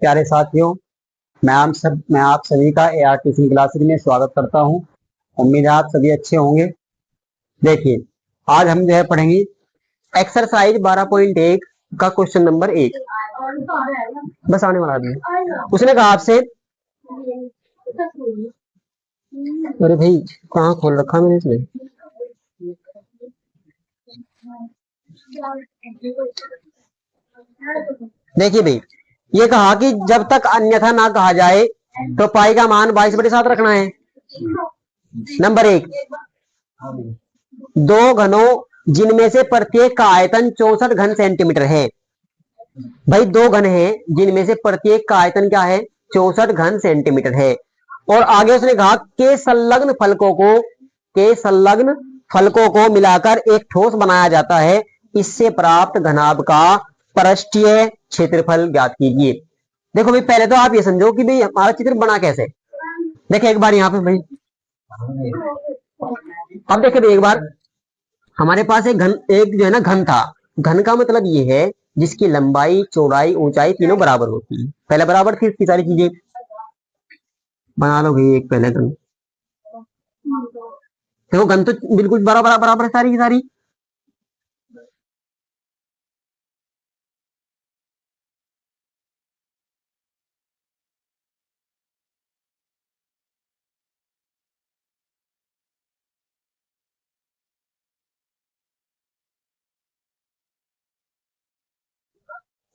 प्यारे साथियों, मैं आप सभी का एआर ट्यूशन क्लासेस में स्वागत करता हूं। उम्मीद है आप सभी अच्छे होंगे। देखिए, आज हम जो है पढ़ेंगे एक्सरसाइज 12.1 का क्वेश्चन नंबर 1। बस आने वाला आदमी उसने कहा आपसे, अरे भाई कहाँ खोल रखा मैंने इसमें। देखिए भाई, ये कहा कि जब तक अन्यथा ना कहा जाए तो पाई का मान 22/7 रखना है। नंबर 1, दो घनों जिनमें से प्रत्येक का आयतन 64 घन सेंटीमीटर है। भाई दो घन हैं जिनमें से प्रत्येक का आयतन क्या है, 64 घन सेंटीमीटर है। और आगे उसने कहा के संलग्न फलकों को मिलाकर एक ठोस बनाया जाता है। इससे प्राप्त घनाभ का पृष्ठीय क्षेत्रफल ज्ञात कीजिए। देखो भाई, पहले तो आप ये समझो कि भाई हमारा चित्र बना कैसे। देखिए एक बार यहाँ पे भाई, अब देखिए भाई एक बार, हमारे पास एक जो है ना घन था। घन का मतलब ये है जिसकी लंबाई चौड़ाई ऊंचाई तीनों बराबर होती है। पहले बराबर थी इसकी सारी चीजें। बना लो भाई एक पहले घन। देखो घन तो बिल्कुल बराबर बराबर है सारी की सारी।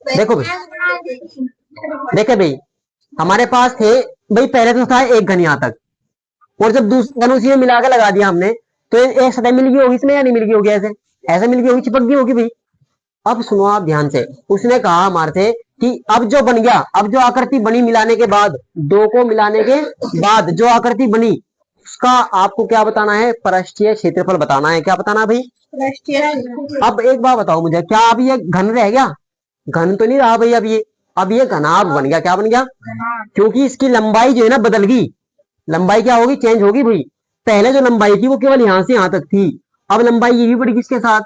देखो भाई, देखे भाई, हमारे पास थे भाई, पहले तो था एक घन यहाँ तक, और जब दूसरा घन उसी में मिलाकर लगा दिया हमने, तो एक सतह मिल गई होगी इसमें या नहीं मिल गई होगी? ऐसे ऐसे मिल गई होगी, चिपक गई होगी भाई। अब सुनो आप ध्यान से, उसने कहा हमारे से कि अब जो बन गया, अब जो आकृति बनी मिलाने के बाद, दो को मिलाने के बाद जो आकृति बनी, उसका आपको क्या बताना है, पृष्ठीय क्षेत्रफल बताना है। क्या बताना भाई? अब एक बात बताओ मुझे, क्या अब ये घन रह गया? घन तो नहीं रहा भाई। अब ये घनाभ बन गया। क्या बन गया? क्योंकि इसकी लंबाई जो है ना बदल गई। लंबाई क्या होगी, चेंज होगी भाई। पहले जो लंबाई थी वो केवल यहां से यहां तक थी, अब लंबाई ये भी बढ़ी किसके साथ,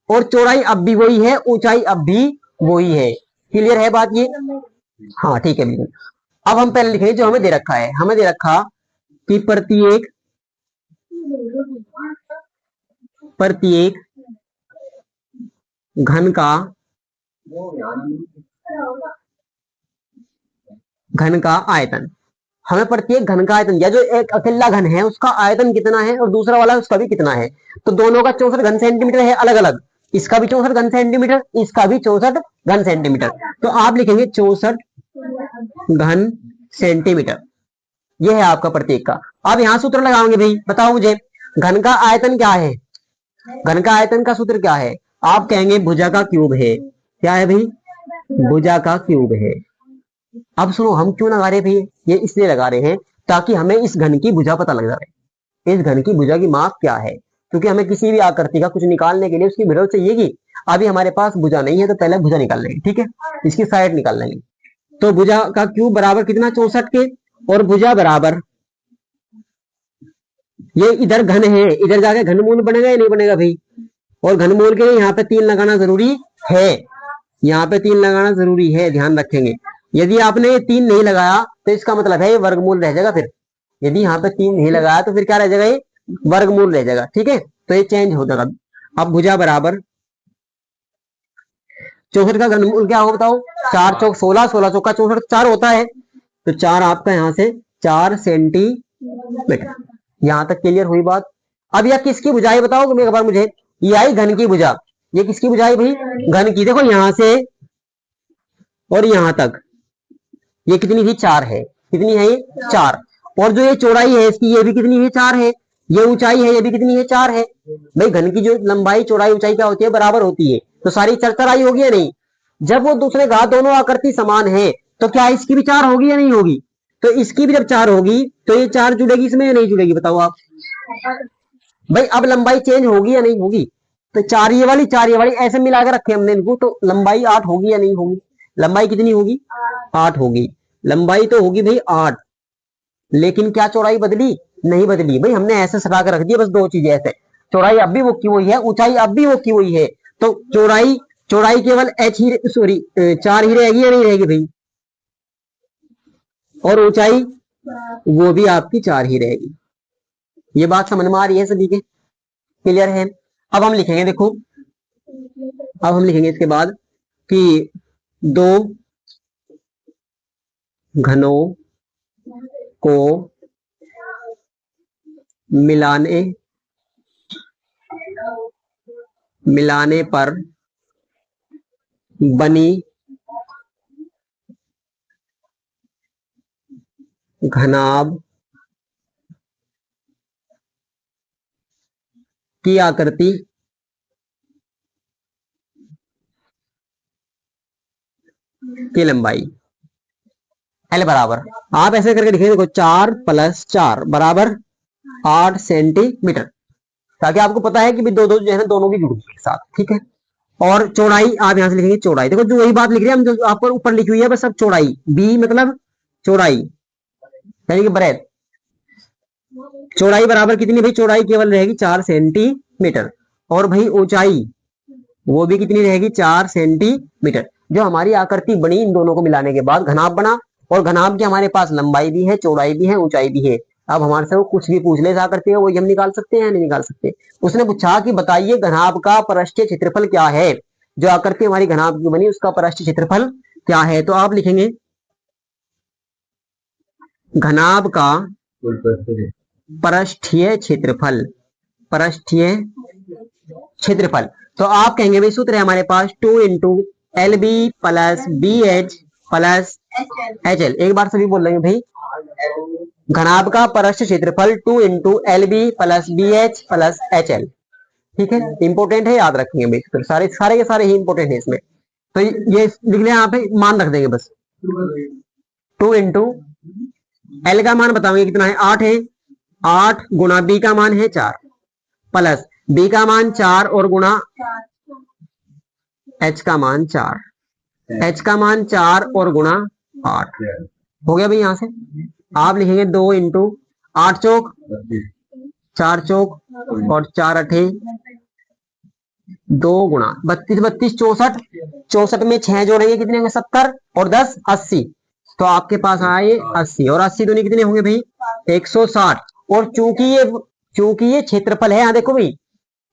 और चौड़ाई अब भी वही है, ऊंचाई अब भी वही है। क्लियर है बात ये? हाँ ठीक है बिल्कुल। अब हम पहले लिखेंगे जो हमें दे रखा है। हमें दे रखा कि प्रत्येक प्रत्येक घन का आयतन, हमें प्रत्येक घन का आयतन, या जो एक अकेला घन है उसका आयतन कितना है और दूसरा वाला उसका भी कितना है। तो दोनों का 64 घन सेंटीमीटर है अलग अलग। इसका भी 64 घन सेंटीमीटर, इसका भी 64 घन सेंटीमीटर। तो आप लिखेंगे 64 घन सेंटीमीटर। ये है आपका प्रत्येक का। अब यहां सूत्र लगाओगे भाई, बताओ मुझे घन का आयतन क्या है। घन का आयतन का सूत्र क्या है? आप कहेंगे भुजा का क्यूब है। क्या है भाई? भुजा का क्यूब है। अब सुनो, हम क्यों लगा रहे भाई, ये इसलिए लगा रहे हैं ताकि हमें इस घन की भुजा पता लग जाए। इस घन की भुजा की माप क्या है, क्योंकि हमें किसी भी आकृति का कुछ निकालने के लिए उसकी विड्थ चाहिए कि अभी हमारे पास भुजा नहीं है, तो पहले भुजा निकाल लेंगे। ठीक है, इसकी साइड निकाल लेंगे। तो भुजा का क्यूब बराबर कितना, 64 के, और भुजा बराबर, ये इधर घन है, इधर जाके घनमूल बनेगा या नहीं बनेगा भाई? और घनमूल के लिए यहाँ पे 3 लगाना जरूरी है। यहाँ पे 3 लगाना जरूरी है, ध्यान रखेंगे। यदि आपने ये 3 नहीं लगाया तो इसका मतलब है ये वर्गमूल रह जाएगा। फिर यदि यहाँ पे 3 नहीं लगाया तो फिर क्या रह जाएगा, ये वर्गमूल रह जाएगा। ठीक है, तो ये चेंज हो जाएगा। अब भुजा बराबर 64 का घनमूल क्या होगा बताओ? 4 चौक 16, 16 चौका 64, 4 होता है। तो 4 आपका यहाँ से 4 सेंटीमीटर। यहाँ तक क्लियर हुई बात? अब यह किसकी भुजा है बताओ एक बार मुझे। ये आई घन की भुजा। ये किसकी भुजा है भाई? घन की। देखो यहां से और यहां तक ये कितनी थी, 4 है। कितनी है ये? 4। और जो ये चौड़ाई है इसकी, ये भी कितनी है, 4 है। ये ऊंचाई है, ये भी कितनी है, 4 है। भाई घन की जो लंबाई चौड़ाई ऊंचाई क्या होती है, बराबर होती है। तो सारी चरचराई होगी या नहीं? जब वो दूसरे कहा दोनों आकृति समान है, तो क्या इसकी भी 4 होगी या नहीं होगी? तो इसकी भी जब 4 होगी तो ये 4 जुड़ेगी इसमें या नहीं जुड़ेगी, बताओ आप भाई। अब लंबाई चेंज होगी या नहीं होगी? तो 4 ये वाली 4 ये वाली ऐसे मिला के रखे हमने इनको, तो लंबाई 8 होगी या नहीं होगी? लंबाई कितनी होगी? 8 होगी। लंबाई तो होगी भाई 8, लेकिन क्या चौड़ाई बदली? नहीं बदली भाई। हमने ऐसे सटा कर रख दिया बस, दो चीजें ऐसे। चौड़ाई अब भी वो की वही है, ऊंचाई अब भी वो की वही है। तो चौड़ाई चौड़ाई केवल एच ही, सॉरी 4 ही रहेगी या नहीं रहेगी भाई? और ऊंचाई वो भी आपकी 4 ही रहेगी। ये बात समझ में आ रही है सभी के? क्लियर है? अब हम लिखेंगे, देखो अब हम लिखेंगे इसके बाद कि दो घनों को मिलाने मिलाने पर बनी घनाभ की आकृति की लंबाई एल बराबर, आप ऐसे करके लिखेंगे, देखो 4 + 4 बराबर 8 सेंटीमीटर, ताकि आपको पता है कि भी दो दो जो है ना दोनों की जुड़ी एक साथ, ठीक है। और चौड़ाई आप यहां से लिखेंगे, चौड़ाई देखो जो वही बात लिख रहे हैं हम जो आपको ऊपर लिखी हुई है, बस अब चौड़ाई बी मतलब चौड़ाई यानी कि ब्रेथ, चौड़ाई बराबर कितनी भाई, चौड़ाई केवल रहेगी 4 सेंटीमीटर, और भाई ऊंचाई वो भी कितनी रहेगी 4 सेंटीमीटर। जो हमारी आकृति बनी इन दोनों को मिलाने के बाद घनाभ बना, और घनाभ की हमारे पास लंबाई भी है, चौड़ाई भी है, ऊंचाई भी है। अब हमारे से वो कुछ भी पूछ ले इस आकृति है, वही हम निकाल सकते हैं, नहीं निकाल सकते। उसने पूछा कि बताइए घनाभ का पृष्ठीय क्षेत्रफल क्या है, जो आकृति हमारी घनाभ की बनी उसका पृष्ठीय क्षेत्रफल क्या है। तो आप लिखेंगे घनाभ का पृष्ठीय क्षेत्रफल, पृष्ठीय क्षेत्रफल। तो आप कहेंगे भाई सूत्र है हमारे पास 2 into L B plus B H plus H L. एक बार सभी बोल रहे हैं भाई, घनाभ का पृष्ठ क्षेत्रफल 2 into L B plus B H plus H L, ठीक है। इंपोर्टेंट है, याद रखेंगे भाई, फिर सारे सारे के सारे ही इंपोर्टेंट है इसमें। तो ये लिख लें, यहाँ पे मान रख देंगे बस, 2 इंटू एल का मान बताओगे कितना है, 8 है, 8 गुणा बी का मान है 4 प्लस बी का मान 4 और गुणा एच का मान 4, एच का मान 4 और गुणा 8 हो गया भाई। यहां से आप लिखेंगे 2 इंटू 8 चौक 4 चौक और 4 अठे 2 गुणा 32 32 64, 64 में 6 जोड़ेंगे कितने होंगे 70 और 10 80, तो आपके पास आए 80 और 80 दूनी कितने होंगे भाई 160। और चूंकि ये क्षेत्रफल है, यहाँ देखो भाई,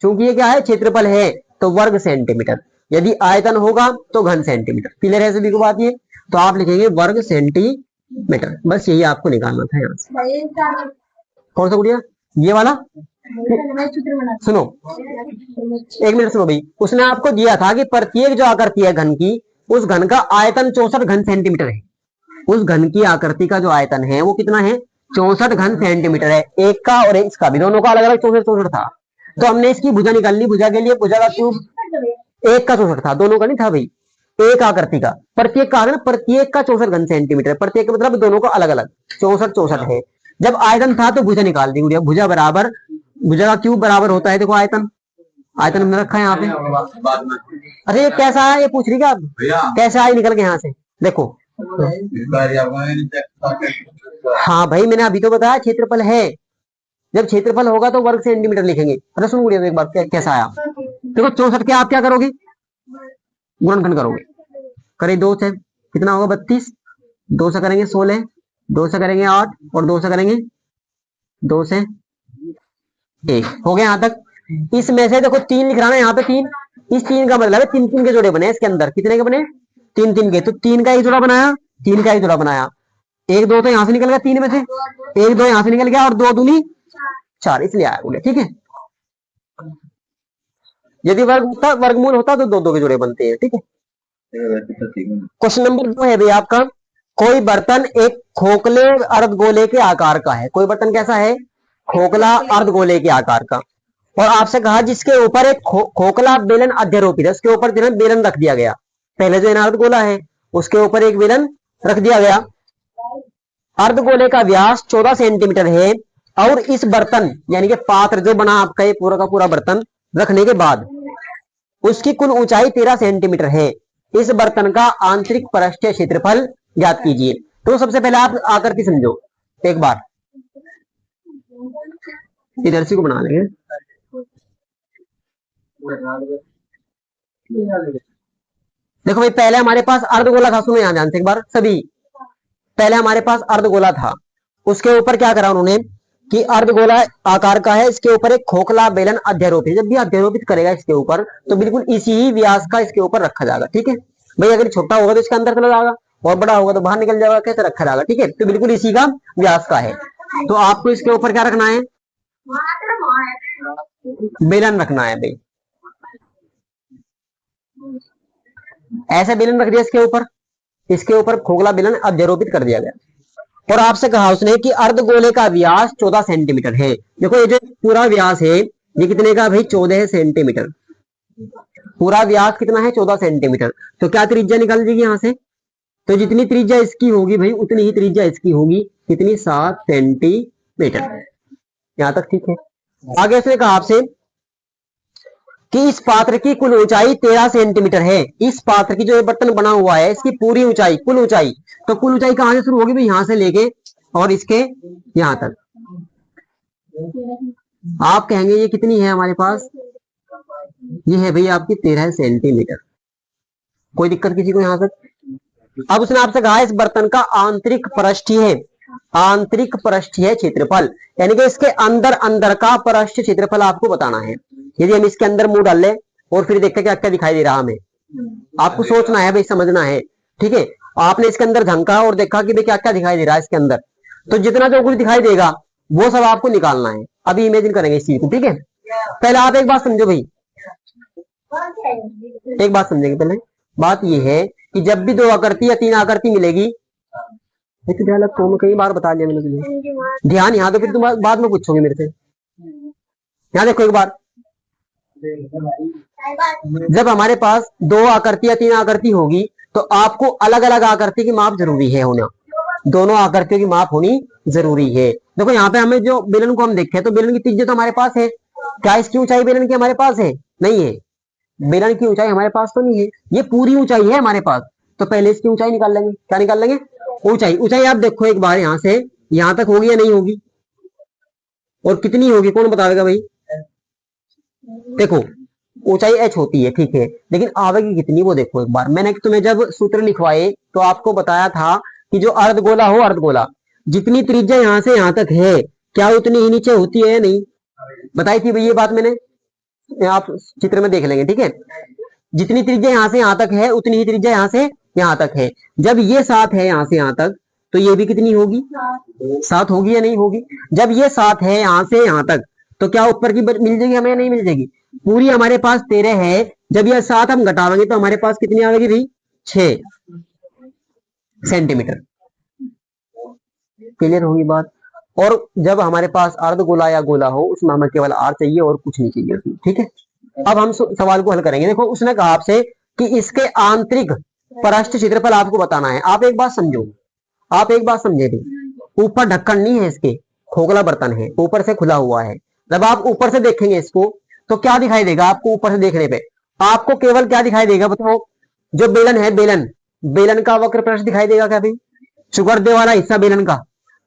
चूंकि ये क्या है क्षेत्रफल है तो वर्ग सेंटीमीटर, यदि आयतन होगा तो घन सेंटीमीटर। क्लियर है सभी को बात ये? तो आप लिखेंगे वर्ग सेंटीमीटर, बस यही आपको निकालना था यहाँ से। कौन सा गुड़िया, ये वाला? सुनो एक मिनट सुनो भाई, उसने आपको दिया था कि प्रत्येक जो आकृति है घन की, उस घन का आयतन 64 घन सेंटीमीटर है। उस घन की आकृति का जो आयतन है वो कितना है 64 घन सेंटीमीटर है, एक का और इसका भी, दोनों का अलग अलग 64 था। तो हमने इसकी भुजा निकाल ली, भुजा के लिए भुजा का क्यूब एक का 64 था, दोनों का नहीं था भाई, एक आकृति का, प्रत्येक का प्रत्येक का 64 घन सेंटीमीटर, प्रत्येक मतलब दोनों का अलग अलग 64 64 है। जब आयतन था तो भुजा निकाल दी, भुजा बराबर, भुजा का क्यूब बराबर होता है देखो आयतन, आयतन हमने रखा है यहाँ पे। अरे ये कैसा है, ये पूछ रही क्या आप, कैसा है निकल के यहाँ से देखो। हाँ भाई मैंने अभी तो बताया क्षेत्रफल है, जब क्षेत्रफल होगा तो वर्ग सेंटीमीटर लिखेंगे। अरे सुन गुड़िया एक बार कैसा आया, देखो 64 के आप क्या करोगे गुणनखंड करोगे, करे 2 से कितना होगा 32, 2 से करेंगे 16, 2 से करेंगे 8 और 2 से करेंगे 2 से 1, हो गया यहाँ तक। इसमें से देखो 3 लिख रहा है यहाँ पे, 3, इस 3 का मतलब है 3 3 के जोड़े बने इसके अंदर, कितने के बने 3 3 के, तो 3 का एक जोड़ा बनाया, 3 का एक जोड़ा बनाया, 1 2 तो यहाँ से निकल गया 3 में से, 1 2 यहाँ से निकल गया और 2 दूनी 4, इसलिए आया बोले, ठीक है। यदि वर्गमूल होता तो 2 2 के जोड़े बनते हैं, ठीक है। क्वेश्चन नंबर 2 है भाई आपका, कोई बर्तन एक खोखले अर्धगोले के आकार का है, कोई बर्तन कैसा है खोखला अर्धगोले के आकार का, और आपसे कहा जिसके ऊपर एक खोखला बेलन अध्यारोपित है, उसके ऊपर जो है बेलन रख दिया गया, पहले जो है अर्धगोला है उसके ऊपर एक बेलन रख दिया गया, अर्धगोले का व्यास 14 सेंटीमीटर है, और इस बर्तन यानी कि पात्र जो बना आपका ये पूरा का पूरा बर्तन रखने के बाद उसकी कुल ऊंचाई 13 सेंटीमीटर है, इस बर्तन का आंतरिक पृष्ठीय क्षेत्रफल ज्ञात कीजिए। तो सबसे पहले आप आकृति समझो एक बार, इधर से को बना लेंगे, देखो भाई पहले हमारे पास अर्धगोला था, सुनो यहां ध्यान से एक बार सभी, पहले हमारे पास अर्धगोला था, उसके ऊपर क्या करा उन्होंने कि अर्धगोला आकार का है, इसके ऊपर एक खोखला बेलन अध्यारोपित, जब भी अध्यारोपित करेगा इसके ऊपर तो बिल्कुल इसी ही व्यास का इसके ऊपर रखा जाएगा। ठीक है भाई, अगर छोटा होगा तो इसके अंदर चला जाएगा और बड़ा होगा तो बाहर निकल जाएगा, कैसे रखा जाएगा। ठीक है, तो बिल्कुल इसी का व्यास का है। तो आपको इसके ऊपर क्या रखना है, बेलन रखना है भाई। ऐसा बेलन रख दिया इसके ऊपर, इसके ऊपर खोखला बेलन अध्यारोपित कर दिया गया और आपसे कहा उसने कि अर्धगोले का व्यास 14 सेंटीमीटर है। देखो ये जो पूरा व्यास है ये कितने का भाई, 14 सेंटीमीटर। पूरा व्यास कितना है, 14 सेंटीमीटर। तो क्या त्रिज्या निकल जाएगी यहां से, तो जितनी त्रिज्या इसकी होगी भाई उतनी ही त्रिज्या इसकी होगी, कितनी, 7 सेंटीमीटर। यहां तक ठीक है। आगे उसने कहा आपसे कि इस पात्र की कुल ऊंचाई 13 सेंटीमीटर है। इस पात्र की जो ये बर्तन बना हुआ है इसकी पूरी ऊंचाई, कुल ऊंचाई, तो कुल ऊंचाई कहां से शुरू होगी भाई, यहां से लेके और इसके यहां तक। आप कहेंगे ये कितनी है हमारे पास, ये है भाई आपकी 13 सेंटीमीटर। कोई दिक्कत किसी को यहां तक। अब उसने आपसे कहा इस बर्तन का आंतरिक पृष्ठीय, आंतरिक पृष्ठीय क्षेत्रफल, यानी कि इसके अंदर अंदर का पृष्ठ क्षेत्रफल आपको बताना है। यदि हम इसके अंदर मुंह डाल ले और फिर देखते क्या क्या दिखाई दे रहा हमें, आपको सोचना है भाई, समझना है। ठीक है, आपने इसके अंदर झंका और देखा कि भाई क्या क्या दिखाई दे रहा है इसके अंदर, तो जितना जो कुछ दिखाई देगा वो सब आपको निकालना है। अभी इमेजिन करेंगे इस चीज को। ठीक है, पहले आप एक बात समझो भाई, एक बात समझेंगे पहले। बात यह है कि जब भी 2 आकृति या 3 आकृति मिलेगी, तो ध्यान रखो, मैं कई बार बता दिया मैंने तुम्हें, ध्यान यहाँ तो फिर तुम बाद में पूछोगे मेरे से। यहाँ देखो एक बार, जब हमारे पास 2 आकृति या 3 आकृति होगी तो आपको अलग अलग आकृति की माप जरूरी है होना, दोनों आकृतियों की माप होनी जरूरी है। देखो यहाँ पे हमें जो बेलन को हम देखें तो बेलन की त्रिज्या तो हमारे पास है, क्या इसकी ऊंचाई बेलन की हमारे पास है, नहीं है। बेलन की ऊंचाई हमारे पास तो नहीं है, ये पूरी ऊंचाई है हमारे पास। तो पहले इसकी ऊंचाई निकाल लेंगे, क्या निकाल लेंगे, ऊंचाई। ऊंचाई आप देखो एक बार यहां से यहां तक होगी या नहीं होगी, और कितनी होगी कौन बताएगा भाई। देखो ऊंचाई h होती है, ठीक है, लेकिन आवेगी कितनी वो देखो एक बार। मैंने तुम्हें जब सूत्र लिखवाए तो आपको बताया था कि जो अर्धगोला हो, अर्धगोला जितनी त्रिज्या यहां से यहां तक है क्या उतनी ही नीचे होती है या नहीं, बताई थी भाई ये बात मैंने, आप चित्र में देख लेंगे। ठीक है, जितनी त्रिज्या यहां से यहां तक है उतनी ही त्रिज्या यहां से यहां तक है। जब ये 7 है यहां से यहां तक तो ये भी कितनी होगी, 7 होगी या नहीं होगी। जब ये 7 है यहां से यहां तक तो क्या ऊपर की मिल जाएगी हमें, नहीं मिल जाएगी। पूरी हमारे पास 13 है, जब यह 7 हम घटावेंगे तो हमारे पास कितनी आएगी भाई, 6 सेंटीमीटर। क्लियर होगी बात। और जब हमारे पास अर्धगोला या गोला हो उसमें हमें केवल आर चाहिए और कुछ नहीं चाहिए। ठीक है, अब हम सवाल को हल करेंगे। देखो उसने कहा आपसे कि इसके आंतरिक पृष्ठ क्षेत्रफल आपको बताना है। आप एक बात समझो, आप एक बात समझे थे, ऊपर ढक्कन नहीं है इसके, खोखला बर्तन है, ऊपर से खुला हुआ है। जब आप ऊपर से देखेंगे इसको तो क्या दिखाई देगा आपको, ऊपर से देखने पे आपको केवल क्या दिखाई देगा बताओ, जो बेलन है, बेलन, बेलन का वक्र पृष्ठ दिखाई देगा क्या भाई, चुगरदे वाला हिस्सा बेलन का,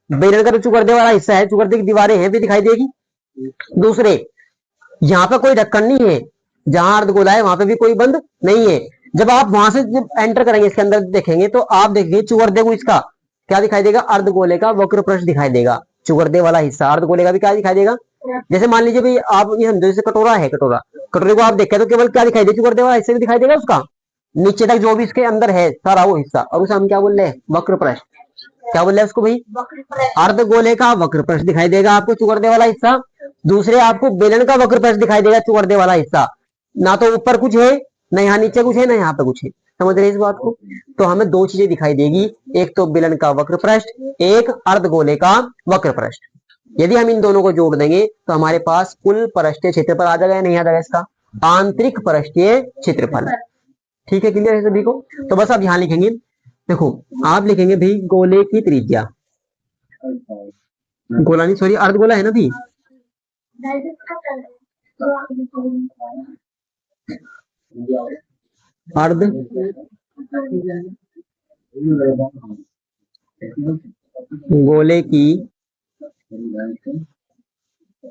बेलन का तो चुगरदे वाला हिस्सा है, चुगरदे की दीवारें हैं भी दिखाई देगी। दूसरे यहाँ पे कोई ढक्कन नहीं है, जहां अर्धगोला है वहां पे भी कोई बंद नहीं है। जब आप वहां से जब एंटर करेंगे इसके अंदर देखेंगे तो आप देखेंगे चुगरदे को इसका क्या दिखाई देगा, अर्धगोले का वक्र पृष्ठ दिखाई देगा। चुगरदे वाला हिस्सा अर्धगोले का भी क्या दिखाई देगा। जैसे मान लीजिए भाई आप ये समझो जैसे कटोरा है, कटोरा, कटोरे को आप देखें तो केवल क्या दिखाई देगा, चुगरदे वाला हिस्सा भी दिखाई देगा उसका, नीचे तक जो भी इसके अंदर है सारा वो हिस्सा, और उसे हम क्या बोल रहे हैं, वक्र पृष्ठ। क्या बोल रहे हैं उसको भाई, अर्धगोले का वक्र पृष्ठ दिखाई देगा आपको, चुगरदे वाला हिस्सा। दूसरे आपको बेलन का वक्र पृष्ठ दिखाई देगा, चुगरदे वाला हिस्सा। ना तो ऊपर कुछ है, ना यहाँ नीचे कुछ है, ना यहाँ पे कुछ है। समझ रहे इस बात को। तो हमें 2 चीजें दिखाई देगी, एक तो बेलन का वक्र पृष्ठ, एक अर्धगोले का वक्र पृष्ठ। यदि हम इन दोनों को जोड़ देंगे तो हमारे पास कुल पृष्ठीय क्षेत्रफल आ जाएगा या नहीं आ जाएगा, इसका आंतरिक पृष्ठीय क्षेत्रफल। ठीक है, क्लियर है सभी को। तो बस आप यहां लिखेंगे, देखो आप लिखेंगे भाई गोले की त्रिज्या, गोला नहीं सॉरी अर्धगोला है ना भी, अर्ध गोले की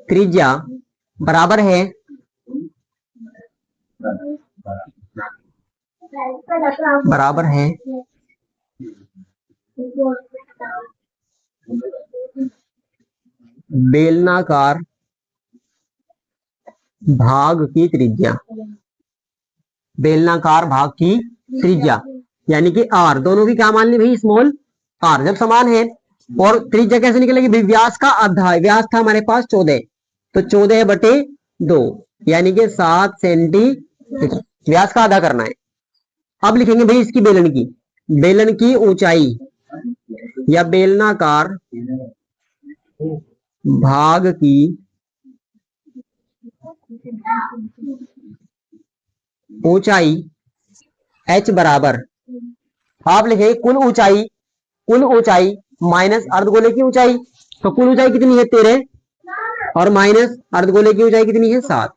त्रिज्या बराबर है बराबर है बेलनाकार भाग की त्रिज्या, बेलनाकार भाग की त्रिज्या यानी कि आर, दोनों की क्या मान ली भाई, स्मॉल आर। जब समान है और त्रिज्या कैसे निकलेगी भाई, व्यास का आधा, व्यास था हमारे पास 14, तो 14/2 यानी कि 7 सेंटीमीटर, व्यास का आधा करना है। अब लिखेंगे भाई इसकी बेलन की ऊंचाई या बेलनाकार भाग की ऊंचाई h बराबर, आप लिखेंगे कुल ऊंचाई माइनस अर्धगोले की ऊंचाई। तो कुल ऊंचाई कितनी है 13 और माइनस अर्धगोले की ऊंचाई कितनी है 7,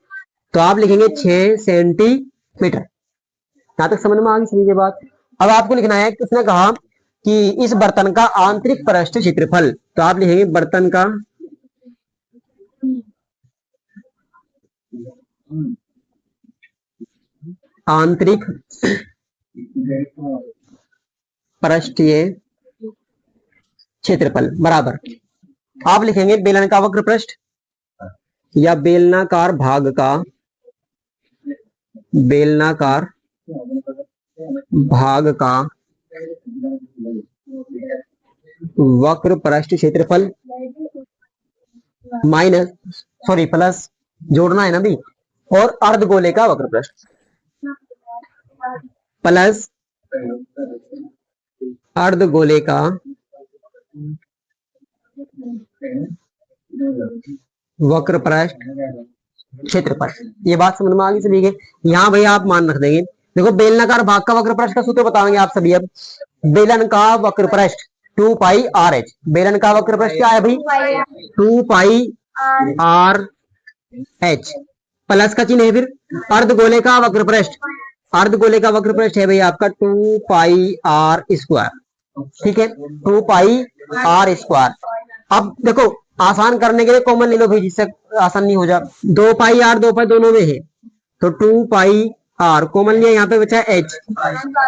तो आप लिखेंगे 6 सेंटीमीटर। यहां तक समझ में आ गई सभी बात। अब आपको लिखना है, किसने कहा कि इस बर्तन का आंतरिक पृष्ठ क्षेत्रफल, तो आप लिखेंगे बर्तन का आंतरिक पृष्ठीय क्षेत्रफल बराबर, आप लिखेंगे बेलन का वक्र पृष्ठ या बेलनाकार भाग का वक्र पृष्ठ क्षेत्रफल माइनस प्लस, जोड़ना है ना भी, और अर्धगोले का वक्र पृष्ठ प्लस अर्धगोले का वक्र पृष्ठ क्षेत्रफल। ये बात समझ में आ गई सभी के। यहाँ भैया आप मान रख देंगे, देखो बेलनाकार भाग का वक्र पृष्ठ का सूत्र बताएंगे आप सभी। अब बेलन का वक्र पृष्ठ 2 पाई आर एच, बेलन का वक्र पृष्ठ क्या है भाई 2 पाई आर एच, प्लस का चिन्ह है फिर अर्धगोले का वक्र पृष्ठ, अर्धगोले का वक्र पृष्ठ है भाई आपका 2 पाई आर स्क्वायर, ठीक है 2 पाई आर स्क्वायर। अब देखो आसान करने के लिए कॉमन ले लो भाई, जिससे आसान नहीं हो जा, 2 पाई आर 2 पाई दोनों में है, तो 2 पाई आर कॉमन लिया, यहाँ पे बचा एच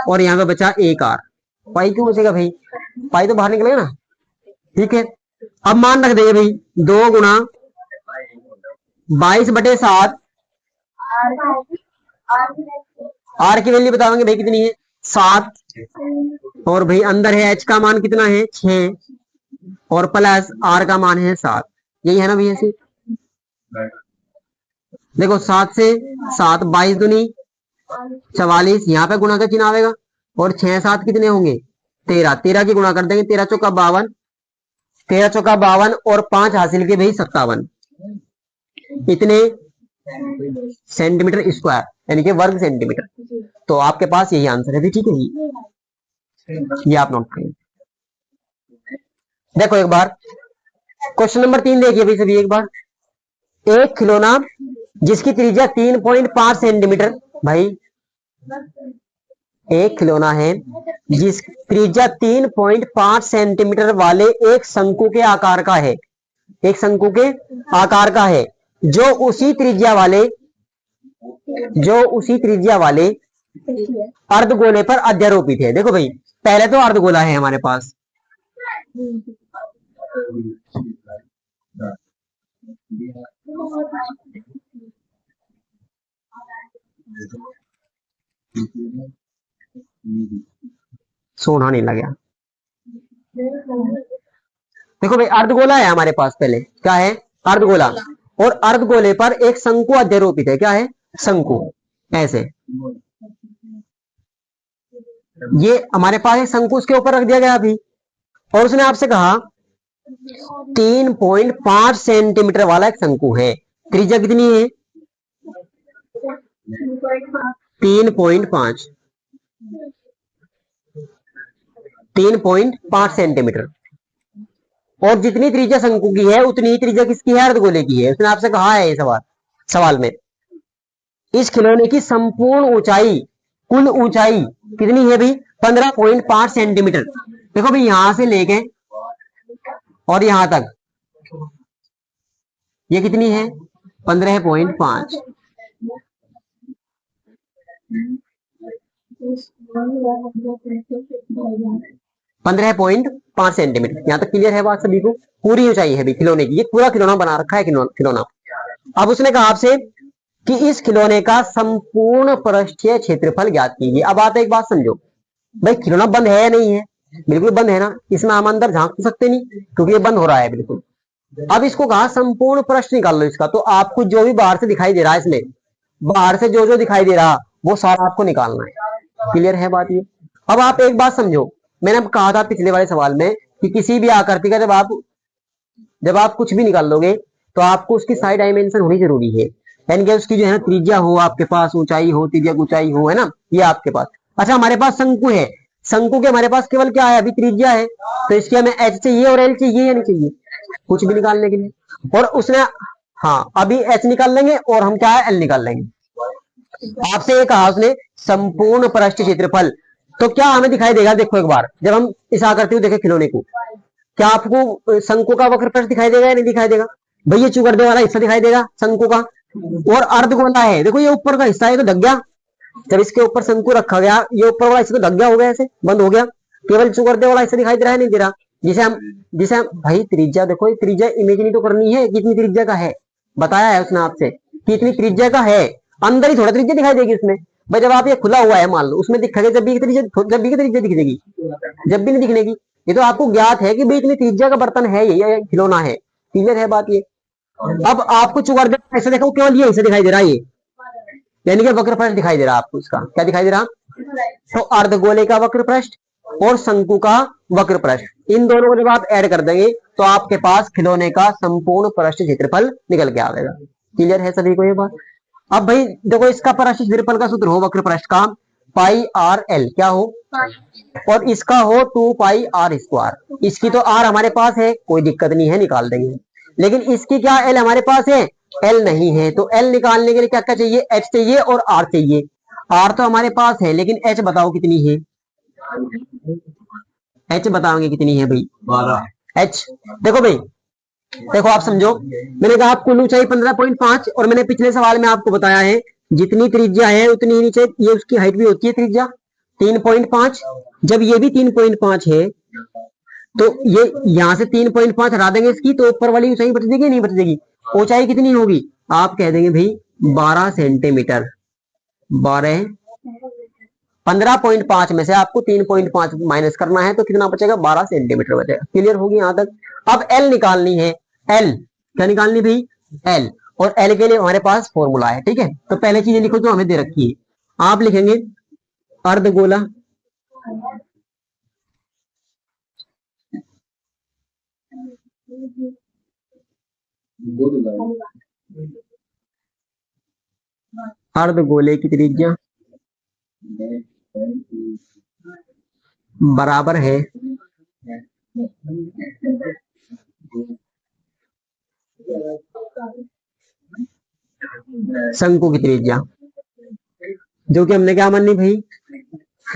और यहाँ पे बचा 1 आर, पाई क्यों बचेगा भाई, पाई तो बाहर निकलेगा ना, ठीक है। अब मान रख देंगे भाई 2 गुणा 22/7, आर की वैल्यू बताओगे भाई कितनी है 7, और भाई अंदर है एच का मान कितना है 6 और प्लस आर का मान है 7, यही है ना भैया सी। देखो 7 से 7 22 दूनी 44, यहाँ पे गुणा का चिन्ह आएगा, और 6 7 कितने होंगे 13, 13 की गुणा कर देंगे, 13 चौका 52, 13 चौका 52 और 5 हासिल के भाई 57, इतने सेंटीमीटर स्क्वायर यानी कि वर्ग सेंटीमीटर। तो आपके पास यही आंसर है, ठीक है ये आप नोट करें। देखो एक बार क्वेश्चन नंबर 3 देखिए भाई सभी एक बार, एक खिलौना जिसकी त्रिज्या 3.5 सेंटीमीटर, भाई एक खिलौना है जिस त्रिज्या 3.5 सेंटीमीटर वाले एक शंकु के आकार का है, एक शंकु के आकार का है, जो उसी त्रिज्या वाले अर्धगोले पर अध्यारोपित है। देखो भाई पहले तो अर्धगोला है हमारे पास, सोना नहीं लगा, देखो भाई अर्धगोला है हमारे पास, पहले क्या है अर्धगोला, और अर्धगोले पर एक शंकु अध्यारोपित है, क्या है शंकु, ऐसे ये हमारे पास एक शंकु उसके ऊपर रख दिया गया अभी, और उसने आपसे कहा 3.5 सेंटीमीटर वाला एक शंकु है, त्रिज्या कितनी है 3.5 सेंटीमीटर, और जितनी त्रिज्या शंकु की है उतनी ही त्रिज्या किसकी है अर्धगोले की है। उसने आपसे कहा है ये सवाल में इस खिलौने की संपूर्ण ऊंचाई, कुल ऊंचाई कितनी है भाई 15.5 सेंटीमीटर। देखो भाई यहां से लेके और यहां तक ये कितनी है 15.5, 15.5 5 सेंटीमीटर। यहाँ तक क्लियर है बात सभी को? पूरी ऊंचाई है भी खिलौने की, ये पूरा खिलौना बना रखा है खिलौना। अब उसने कहा आपसे कि इस खिलौने का संपूर्ण पृष्ठीय क्षेत्रफल ज्ञात कीजिए। अब आप एक बात समझो, भाई खिलौना बंद है या नहीं है? बिल्कुल बंद है ना, इसमें हम अंदर झांक तो सकते नहीं क्योंकि ये बंद हो रहा है बिल्कुल। अब इसको कहा संपूर्ण पृष्ठ निकाल लो इसका, तो आपको जो भी बाहर से दिखाई दे रहा है, इसमें बाहर से जो जो दिखाई दे रहा वो सारा आपको निकालना है। क्लियर है बात ये? अब आप एक बात समझो, मैंने कहा था पिछले वाले सवाल में कि किसी भी आकृति का जब आप कुछ भी निकाल लोगे तो आपको उसकी साइड डायमेंशन होनी जरूरी है, यानी कि उसकी जो है ना त्रिज्या हो आपके पास, ऊंचाई हो, त्रिज्या ऊंचाई हो, है ना, ये आपके पास। अच्छा हमारे पास शंकु है, शंकु के हमारे पास केवल क्या है, अभी त्रिज्या है, तो इसके हमें एच चाहिए और एल चाहिए या नहीं चाहिए कुछ भी निकालने के लिए? और उसने हाँ अभी एच निकाल लेंगे और हम क्या है एल निकाल लेंगे। आपसे ये कहा उसने संपूर्ण पृष्ठ क्षेत्रफल, तो क्या हमें दिखाई देगा? देखो एक बार जब हम इस आकृति को देखें खिलौने को, क्या आपको शंकु का वक्र पृष्ठ दिखाई देगा या नहीं दिखाई देगा? भाई ये चुगड़ने वाला हिस्सा दिखाई देगा शंकु का, और अर्धगोला है, देखो ये ऊपर का हिस्सा है तो ढक गया, जब इसके ऊपर शंकु रखा गया ये ऊपर वाला हिस्सा तो ढक गया, हो गया, ऐसे बंद हो गया, केवल चुगड़ने वाला हिस्सा दिखाई दे रहा है, नहीं दे रहा। जिसे हम भाई त्रिज्या, देखो त्रिज्या इमेजिन तो करनी है, कितनी त्रिज्या का है बताया है उसने आपसे कि इतनी त्रिज्या का है, अंदर ही थोड़ा त्रिज्या दिखाई देगी उसमें। भाई जब आप ये खुला हुआ है मान लो, उसमें दिखेगा जब भी त्रिज्या दिख जाएगी, जब भी नहीं दिखनेगी, ये तो आपको ज्ञात है कि भाई इतनी त्रिज्या का बर्तन है ये खिलौना है। क्लियर है बात ये? अब आपको चुगड़ ऐसा देखो केवल ये ऐसे दिखाई दे रहा है, ये यानी कि वक्र पृष्ठ दिखाई दे रहा है आपको, इसका क्या दिखाई दे रहा? तो अर्धगोले का वक्र पृष्ठ और शंकु का वक्र पृष्ठ, इन दोनों को जब आप ऐड कर देंगे तो आपके पास खिलौने का संपूर्ण पृष्ठ क्षेत्रफल निकल के आएगा। क्लियर है सभी को ये बात? अब भाई देखो इसका पृष्ठ क्षेत्रफल का सूत्र हो वक्र पृष्ठ का पाई आर एल, क्या हो, और इसका हो 2 पाई आर स्क्वायर। इसकी तो आर हमारे पास है, कोई दिक्कत नहीं है, निकाल देंगे, लेकिन इसकी क्या एल हमारे पास है, एल नहीं है, तो एल निकालने के लिए क्या क्या चाहिए, एच चाहिए और आर चाहिए। आर तो हमारे पास है लेकिन एच बताओ कितनी है, एच बताओगे कितनी है भाई? 12 एच। देखो भाई, देखो आप समझो, मैंने कहा कुल ऊंचाई 15.5 और मैंने पिछले सवाल में आपको बताया है जितनी त्रिज्या है उतनी ही नीचे ये उसकी हाइट भी होती है, त्रिज्या 3.5। जब ये भी 3.5 है तो ये यहां से 3.5 हटा देंगे इसकी, तो ऊपर वाली ऊंचाई बच जाएगी नहीं बच जाएगी? ऊंचाई कितनी होगी? आप कह देंगे भाई 12 सेंटीमीटर। 12 15.5 में से आपको 3.5 माइनस करना है तो कितना बचेगा, 12 सेंटीमीटर बचेगा। क्लियर होगी यहां तक? अब एल निकालनी है, एल क्या निकालनी भाई, एल, और एल के लिए हमारे पास फॉर्मूला है, ठीक है। तो पहले चीजें लिखो जो हमें दे रखी है, आप लिखेंगे अर्धगोला अर्धगोले की त्रिज्या बराबर है शंकु की त्रिज्या, जो कि हमने क्या मानी भाई,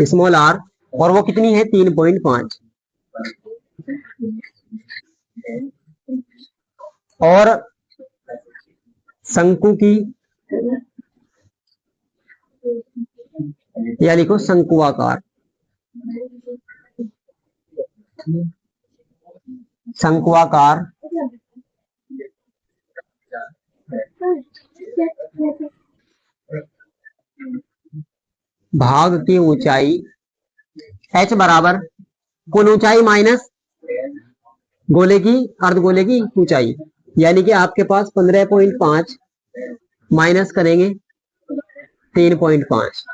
स्मॉल आर, और वो कितनी है 3.5, और शंकु की या लिखो शंकुआकार, शंकुआकार भाग की ऊंचाई h बराबर कुल ऊंचाई माइनस गोले की अर्धगोले की ऊंचाई, यानी कि आपके पास 15.5 माइनस करेंगे 3.5,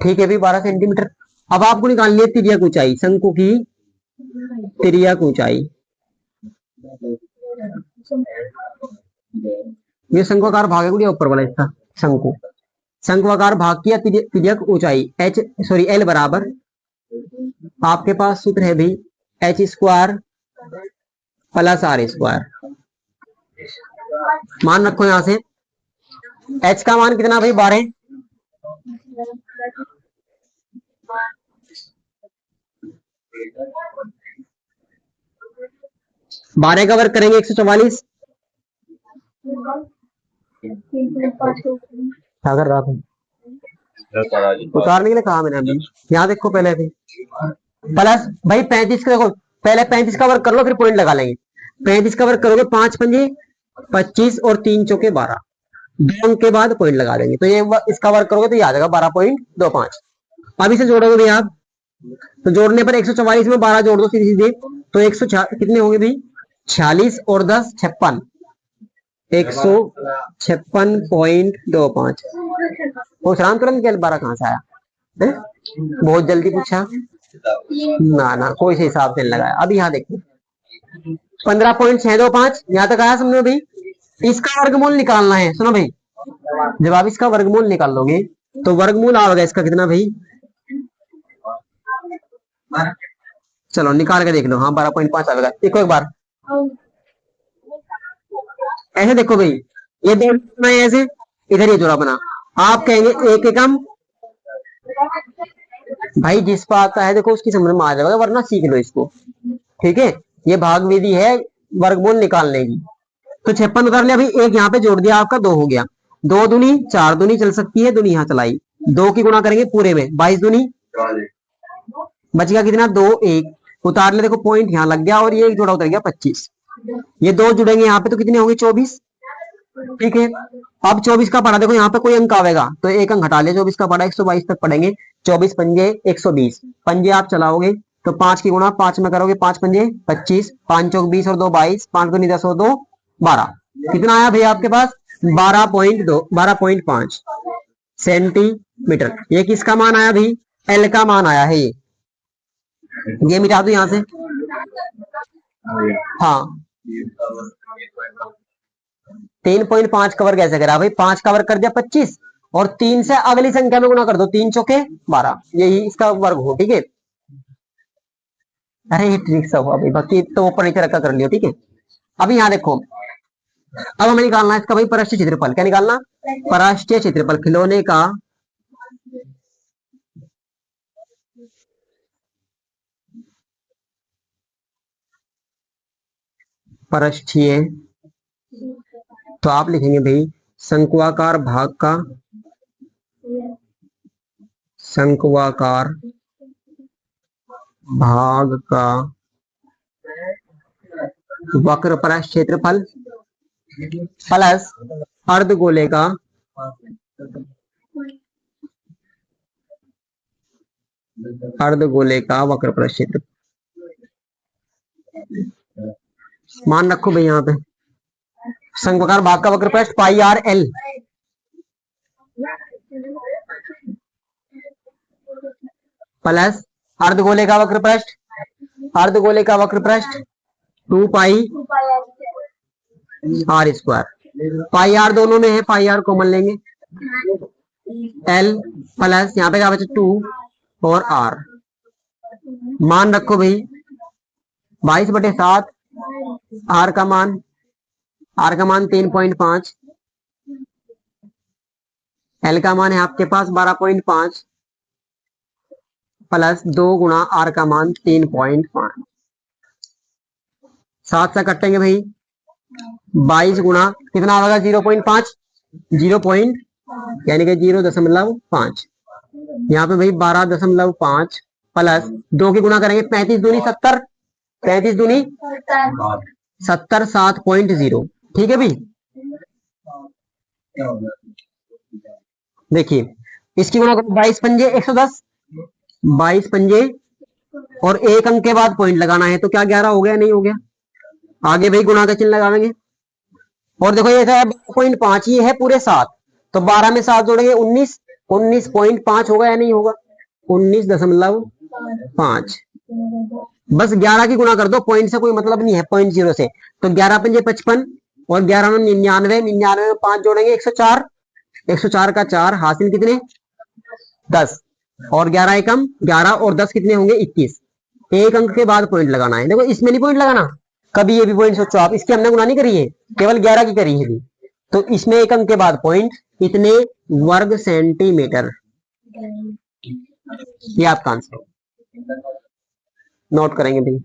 ठीक है भी 12 सेंटीमीटर। अब आपको निकालनी है तिर्यक ऊंचाई, शंकु की तिर्यक ऊंचाई, ये शंकुआकार भाग है ऊपर वाला हिस्सा, शंकु शंकुआकार भाग की तिर्यक ऊंचाई एच सॉरी एल बराबर, आपके पास सूत्र है भी H square plus R square. मान रखो यहां से एच का मान कितना भाई 12, बारह का वर्ग करेंगे 144, अगर रहा उतारने के लिए कहा मैंने अभी। यहाँ देखो पहले भी प्लस भाई 35 का देखो, पहले 35 का वर्ग कर लो फिर पॉइंट लगा लेंगे। 35 का वर्ग करोगे 5 पंजे 25 और 3 चौके 12, 2 अंक के बाद पॉइंट लगा देंगे। तो ये इसका वर्ग करोगे तो ये आ जाएगा 12.25। अब इसे जोड़ोगे भैया आप, तो जोड़ने पर 144 में 12 जोड़ दो सीधे सीधे, तो 100 कितने होंगे भाई 46 और 10 56, 156.25। पूछ रहा हूँ तुरंत क्या 12 कहां से आया है? बहुत जल्दी पूछा ना ना, कोई से हिसाब से लगाया। अब यहाँ देखिए 15.625 यहाँ तक आया समझो भाई। इसका वर्गमूल निकालना है, सुनो भाई, जब आप इसका वर्गमूल निकाल लोगे तो वर्गमूल आएगा इसका कितना भाई, चलो निकाल के देख लो। हाँ 12.5 आएगा। देखो एक बार ऐसे देखो भाई, ये दो ऐसे, इधर ये जोड़ा बना, आप कहेंगे एक एकम, भाई जिस पर आता है देखो उसकी समझ में आ जाएगा, वरना सीख लो इसको, ठीक है। ये भाग विधि है वर्गमूल निकालने की। तो 56 उतार लिया भाई, एक यहाँ पे जोड़ दिया आपका 2 हो गया, 2 दूनी 4 दूनी चल सकती है, दूनी यहाँ चलाई, 2 की गुणा करेंगे पूरे में 22 दूनी, बच गया कितना 2 1, उतार ले देखो पॉइंट यहाँ लग गया और ये एक जोड़ा उतर गया 25, ये 2 जुड़ेंगे यहाँ पे तो कितने होंगे 24, ठीक है। अब 24 का पढ़ा देखो यहाँ पे कोई अंक आवेगा तो एक अंक हटा लिया, 24 का पढ़ा 122 तक पढ़ेंगे, 24 पंजे 120, पंजे आप चलाओगे तो 5 की गुणा 5 में करोगे, 5 पंजे 25, 5 चौक 20 और 2 22, 5 दूनी 10 और 2 12, कितना आया भैया आपके पास 12.5 सेंटीमीटर। ये किसका मान आया भाई, एल का मान आया है। ये मिटा दो यहां से, हाँ 3.5 कवर कैसे करा भाई, 5 कवर कर दिया 25 और 3 से अगली संख्या में गुणा कर दो, 3 चौके 12, यही इसका वर्ग हो, ठीक है। अरे ये ट्रिक सब अभी बाकी तो ऊपर नीचे रखा कर लियो, ठीक है। अभी यहाँ देखो, अब हमें निकालना है इसका भाई पराष्ट्रीय क्षेत्रफल। क्या निकालना, पराष्ट्रीय क्षेत्रफल, खिलौने का पराष्ट्रीय, तो आप लिखेंगे भाई शंक्वाकार भाग का, शंक्वाकार भाग का वक्र पराष्ट्रीय क्षेत्रफल प्लस अर्धगोले का वक्र पराष्ट्रीय क्षेत्रफल। मान रखो भाई यहाँ पे शंक्वाकार भाग का वक्र पृष्ठ पाई आर एल, प्लस अर्धगोले का वक्र पृष्ठ, अर्धगोले का वक्र पृष्ठ 2 पाई आर स्क्वायर, पाई आर दोनों में है, पाई आर कॉमन लेंगे, एल प्लस यहाँ पे क्या बचे 2 और आर। मान रखो भाई 22/7, आर का मान 3.5, एल का मान है आपके पास 12.5 प्लस 2 गुणा आर का मान 3.5, 7 से कटेंगे भाई 22 गुणा कितना आएगा 0.5, 0 यानी कि 0.5, यहाँ पे भाई 12.5 प्लस 2 की गुणा करेंगे 35 दूनी 70, 35 दूनी 70, 7.0, ठीक है भाई। देखिए इसकी गुणा करो 22 पंजे 110, 22 पंजे और एक अंक के बाद पॉइंट लगाना है, तो क्या 11 हो गया, नहीं हो गया, आगे भाई गुणा का चिन्ह लगाएंगे। और देखो ये 12.5, ये है पूरे 7, तो 12 में 7 जोड़ेंगे 19, 19.5 होगा या नहीं होगा, 19.5, बस 11 की गुणा कर दो, पॉइंट से कोई मतलब नहीं है, 0.0 से। तो 11 पंजे 55 और 11 में 99, 99 में 5 जोड़ेंगे 104, 104 का 4 हासिल कितने 10, और 11 एकम 11 और 10 कितने होंगे 21, एक अंक के बाद पॉइंट लगाना है। देखो इसमें नहीं पॉइंट लगाना, कभी ये भी पॉइंट सोचो आप, इसकी हमने गुणा नहीं करी है, केवल 11 की करी है, तो इसमें एक अंक के बाद पॉइंट इतने वर्ग सेंटीमीटर, ये आपका आंसर नोट करेंगे भाई।